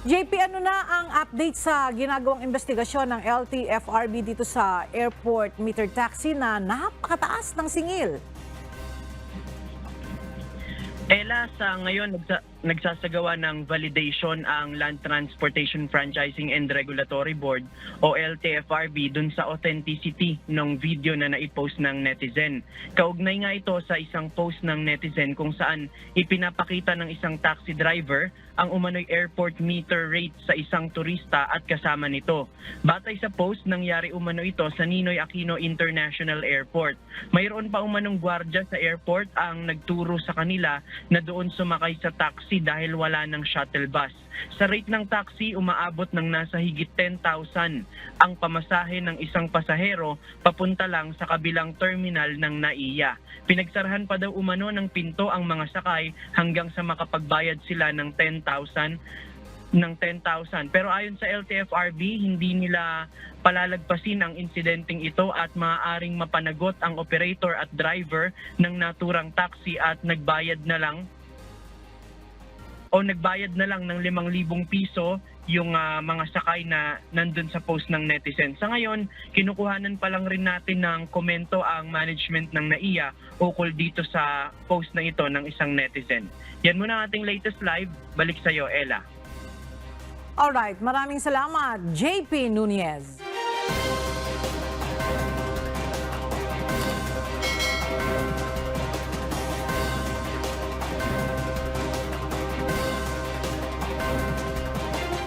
JP, ano na ang update sa ginagawang investigasyon ng LTFRB dito sa airport meter taxi na napakataas ng singil? Ella, sa ngayon nagsasagawa ng validation ang Land Transportation Franchising and Regulatory Board o LTFRB dun sa authenticity ng video na naipost ng netizen. Kaugnay nga ito sa isang post ng netizen kung saan ipinapakita ng isang taxi driver ang umano'y airport meter rate sa isang turista at kasama nito. Batay sa post, nangyari umano ito sa Ninoy Aquino International Airport. Mayroon pa umanong gwardya sa airport ang nagturo sa kanila na doon sumakay sa taxi dahil wala ng shuttle bus. Sa rate ng taxi, umaabot ng nasa higit 10,000 ang pamasahe ng isang pasahero papunta lang sa kabilang terminal ng NAIA. Pinagsarahan pa daw umano ng pinto ang mga sakay hanggang sa makapagbayad sila ng 10,000. Pero ayon sa LTFRB, hindi nila palalagpasin ang insidenteng ito at maaaring mapanagot ang operator at driver ng naturang taxi at nagbayad na lang ng 5,000 piso yung mga sakay na nandun sa post ng netizen. Sa ngayon, kinukuhanan pa lang rin natin ng komento ang management ng NAIA ukol dito sa post na ito ng isang netizen. Yan muna ang ating latest live. Balik sa iyo, Ella. Alright, maraming salamat, JP Nunez.